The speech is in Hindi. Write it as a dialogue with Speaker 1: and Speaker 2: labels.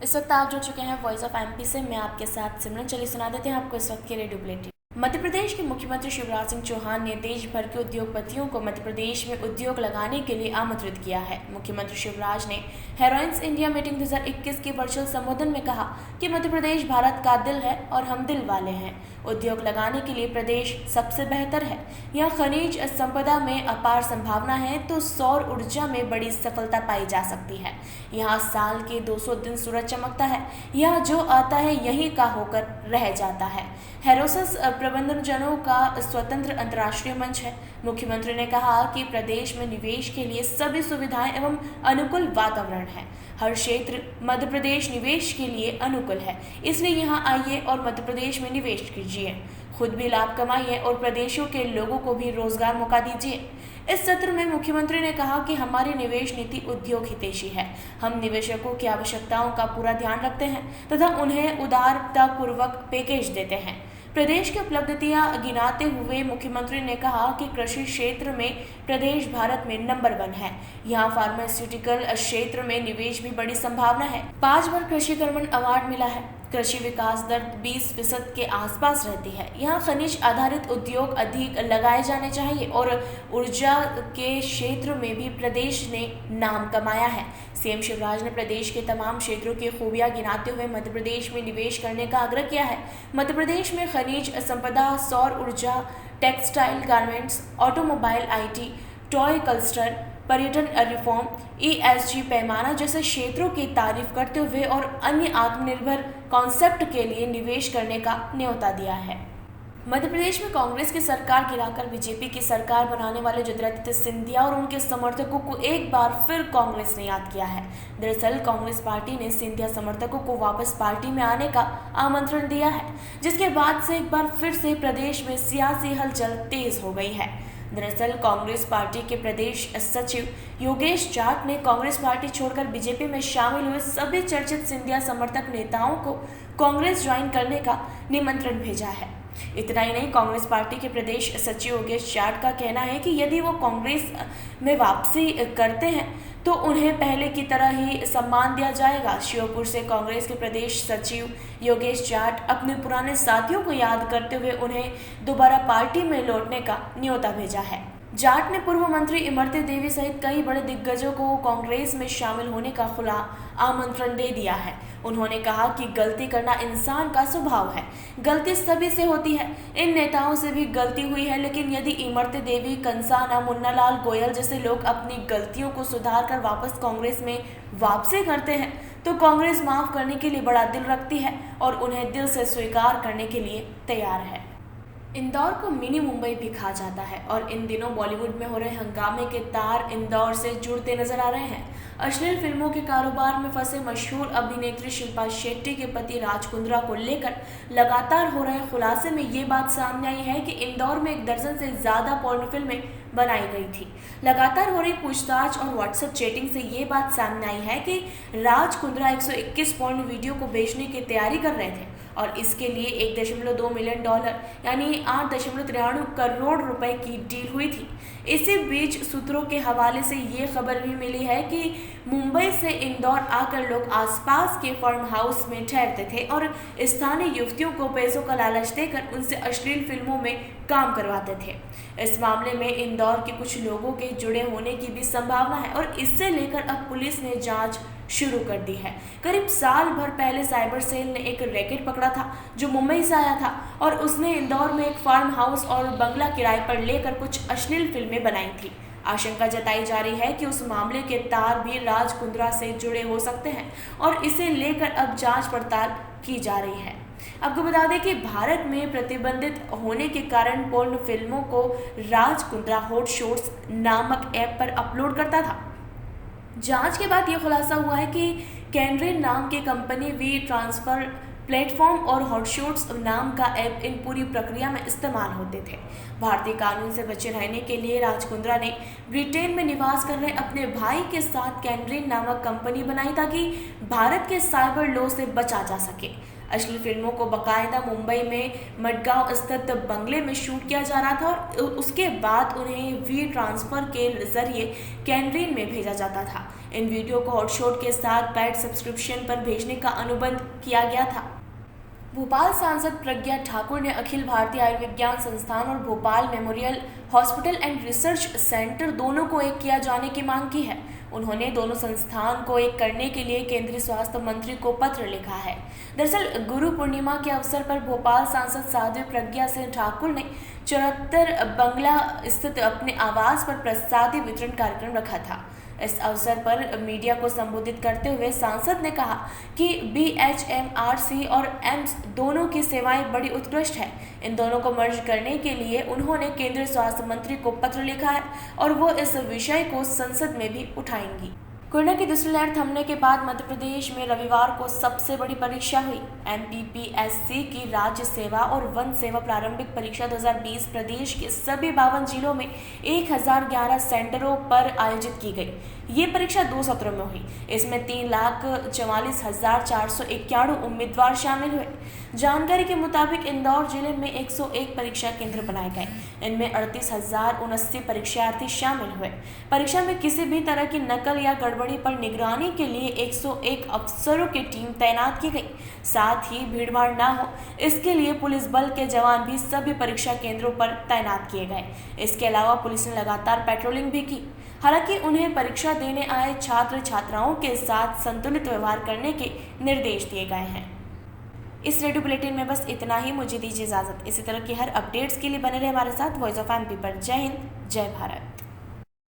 Speaker 1: इस वक्त आप जुड़ चुके हैं वॉइस ऑफ एमपी से। मैं आपके साथ सिमरन। चलिए सुना देते हैं आपको इस वक्त के रेडियो बुलेटिन। मध्य प्रदेश के मुख्यमंत्री शिवराज सिंह चौहान ने देश भर के उद्योगपतियों को मध्य प्रदेश में उद्योग लगाने के लिए आमंत्रित किया है। मुख्यमंत्री शिवराज ने हेरोइंस इंडिया मीटिंग 2021 के वर्चुअल संबोधन में कहा कि मध्य प्रदेश भारत का दिल है और हम दिल वाले हैं। उद्योग लगाने के लिए प्रदेश सबसे बेहतर है। यहाँ खनिज संपदा में अपार संभावना है तो सौर ऊर्जा में बड़ी सफलता पाई जा सकती है। यहाँ साल के 200 दिन सूरज चमकता है। यह जो आता है यहीं का होकर रह जाता है। हेरोसस प्रबंधनजनों का स्वतंत्र अंतर्राष्ट्रीय मंच है। मुख्यमंत्री ने कहा कि प्रदेश में निवेश के लिए सभी सुविधाएं एवं अनुकूल वातावरण है। हर क्षेत्र मध्य प्रदेश निवेश के लिए अनुकूल है, इसलिए यहाँ आइए और मध्य प्रदेश में निवेश कीजिए। खुद भी लाभ कमाइए और प्रदेशों के लोगों को भी रोजगार मौका दीजिए। इस सत्र में मुख्यमंत्री ने कहा कि हमारी निवेश नीति उद्योग हितैषी है। हम निवेशकों की आवश्यकताओं का पूरा ध्यान रखते हैं तथा उन्हें उदारतापूर्वक पैकेज देते हैं। प्रदेश की उपलब्धियां गिनाते हुए मुख्यमंत्री ने कहा कि कृषि क्षेत्र में प्रदेश भारत में नंबर 1 है। यहाँ फार्मास्यूटिकल क्षेत्र में निवेश भी बड़ी संभावना है। 5 बार कृषि कर्मण अवार्ड मिला है। कृषि विकास दर 20% के आसपास रहती है। यहाँ खनिज आधारित उद्योग अधिक लगाए जाने चाहिए और ऊर्जा के क्षेत्र में भी प्रदेश ने नाम कमाया है। सीएम शिवराज ने प्रदेश के तमाम क्षेत्रों की खूबियां गिनाते हुए मध्य प्रदेश में निवेश करने का आग्रह किया है। मध्य प्रदेश में खनिज संपदा, सौर ऊर्जा, textile, garments, automobile, IT, toy cluster, पर्यटन रिफॉर्म, ESG पैमाना जैसे क्षेत्रों की तारीफ करते हुए और अन्य आत्मनिर्भर कॉन्सेप्ट के लिए निवेश करने का न्योता दिया है। मध्य प्रदेश में कांग्रेस की सरकार गिराकर बीजेपी की सरकार बनाने वाले ज्योतिरादित्य सिंधिया और उनके समर्थकों को एक बार फिर कांग्रेस ने याद किया है। दरअसल कांग्रेस पार्टी ने सिंधिया समर्थकों को वापस पार्टी में आने का आमंत्रण दिया है, जिसके बाद से एक बार फिर से प्रदेश में सियासी हलचल तेज हो गई है। दरअसल कांग्रेस पार्टी के प्रदेश सचिव योगेश जाट ने कांग्रेस पार्टी छोड़कर बीजेपी में शामिल हुए सभी चर्चित सिंधिया समर्थक नेताओं को कांग्रेस ज्वाइन करने का निमंत्रण भेजा है। इतना ही नहीं, कांग्रेस पार्टी के प्रदेश सचिव योगेश जाट का कहना है कि यदि वो कांग्रेस में वापसी करते हैं तो उन्हें पहले की तरह ही सम्मान दिया जाएगा। श्योपुर से कांग्रेस के प्रदेश सचिव योगेश जाट अपने पुराने साथियों को याद करते हुए उन्हें दोबारा पार्टी में लौटने का न्योता भेजा है। जाट ने पूर्व मंत्री इमरती देवी सहित कई बड़े दिग्गजों को कांग्रेस में शामिल होने का खुला आमंत्रण दे दिया है। उन्होंने कहा कि गलती करना इंसान का स्वभाव है, गलती सभी से होती है। इन नेताओं से भी गलती हुई है, लेकिन यदि इमरती देवी, कंसाना, मुन्नालाल गोयल जैसे लोग अपनी गलतियों को सुधार कर वापस कांग्रेस में वापसी करते हैं तो कांग्रेस माफ करने के लिए बड़ा दिल रखती है और उन्हें दिल से स्वीकार करने के लिए तैयार है। इंदौर को मिनी मुंबई भी कहा जाता है और इन दिनों बॉलीवुड में हो रहे हंगामे के तार इंदौर से जुड़ते नजर आ रहे हैं। अश्लील फिल्मों के कारोबार में फंसे मशहूर अभिनेत्री शिल्पा शेट्टी के पति राज कुंद्रा को लेकर लगातार हो रहे खुलासे में ये बात सामने आई है कि इंदौर में 1 दर्जन से ज्यादा पोर्नो फिल्में बनाई गई थी। लगातार हो रही पूछताछ और व्हाट्सएप चैटिंग से ये बात सामने आई है कि राज कुंद्रा 121 पोर्नो वीडियो को बेचने की तैयारी कर रहे थे और इसके लिए $1.2 मिलियन यानी 8.93 करोड़ रुपए की डील हुई थी। इसी बीच सूत्रों के हवाले से ये खबर भी मिली है कि मुंबई से इंदौर आकर लोग आसपास के फार्म हाउस में ठहरते थे और स्थानीय युवतियों को पैसों का लालच देकर उनसे अश्लील फिल्मों में काम करवाते थे। इस मामले में इंदौर के कुछ लोगों के जुड़े होने की भी संभावना है और इससे लेकर अब पुलिस ने जांच शुरू कर दी है। करीब साल भर पहले साइबर सेल ने एक रैकेट पकड़ा था जो मुंबई से आया था और उसने इंदौर में एक फार्म हाउस और बंगला किराए पर लेकर कुछ अश्लील फिल्में बनाई थी। आशंका जताई जा रही है कि उस मामले के तार भी राज कुंद्रा से जुड़े हो सकते हैं और इसे लेकर अब जांच पड़ताल की जा रही है। आपको बता दें कि भारत में प्रतिबंधित होने के कारण पोर्न फिल्मों को राज कुंद्रा हॉट शॉट्स नामक ऐप पर अपलोड करता था। जांच के बाद यह खुलासा हुआ है कि कैनरेन नाम की कंपनी वी ट्रांसफर प्लेटफॉर्म और हॉटशॉट्स नाम का ऐप इन पूरी प्रक्रिया में इस्तेमाल होते थे। भारतीय कानून से बचे रहने के लिए राज कुंद्रा ने ब्रिटेन में निवास कर रहे अपने भाई के साथ कैनरेन नामक कंपनी बनाई ताकि भारत के साइबर लॉ से बचा जा सके। अश्लील फिल्मों को बाकायदा मुंबई में मडगांव स्थित बंगले में शूट किया जा रहा था और उसके बाद उन्हें वी ट्रांसफर के जरिए कैनरीन में भेजा जाता था। इन वीडियो को हॉटशॉट के साथ पेड सब्सक्रिप्शन पर भेजने का अनुबंध किया गया था। भोपाल सांसद प्रज्ञा ठाकुर ने अखिल भारतीय आयुर्विज्ञान संस्थान और Bhopal memorial hospital and research centre दोनों को एक किया जाने की मांग की है। उन्होंने दोनों संस्थान को एक करने के लिए केंद्रीय स्वास्थ्य मंत्री को पत्र लिखा है। दरअसल गुरु पूर्णिमा के अवसर पर भोपाल सांसद साध्वी प्रज्ञा सिंह ठाकुर ने 74 बंगला स्थित अपने आवास पर प्रसादी वितरण कार्यक्रम रखा था। इस अवसर पर मीडिया को संबोधित करते हुए सांसद ने कहा कि BHMRC और एम्स दोनों की सेवाएं बड़ी उत्कृष्ट है। इन दोनों को मर्ज करने के लिए उन्होंने केंद्रीय स्वास्थ्य मंत्री को पत्र लिखा है और वो इस विषय को संसद में भी उठाएंगी। कोरोना की दूसरी लहर थमने के बाद मध्य प्रदेश में रविवार को सबसे बड़ी परीक्षा हुई। MPPSC की राज्य सेवा और वन सेवा प्रारंभिक परीक्षा 2020 प्रदेश के सभी 52 जिलों में 1011 सेंटरों पर आयोजित की गई। ये परीक्षा 2 सत्रों में हुई। इसमें 3,44,491 उम्मीदवार शामिल हुए। जानकारी के मुताबिक इंदौर जिले में 101 परीक्षा केंद्र बनाए गए। इनमें 38,079 परीक्षार्थी शामिल हुए। परीक्षा में किसी भी तरह की नकल या गड़बड़ी पर निगरानी के लिए 101 अफसरों की टीम तैनात की गई। साथ ही भीड़भाड़ न हो इसके लिए पुलिस बल के जवान भी सभी परीक्षा केंद्रों पर तैनात किए गए। इसके अलावा पुलिस ने लगातार पेट्रोलिंग भी की। हालांकि उन्हें परीक्षा देने आए छात्र छात्राओं के साथ संतुलित व्यवहार करने के निर्देश दिए गए हैं। इस रेडियो बुलेटिन में बस इतना ही। मुझे दीजिए इजाजत। इसी तरह की हर अपडेट्स के लिए बने रहे हमारे साथ वॉइस ऑफ MP पर। जय हिंद, जय भारत।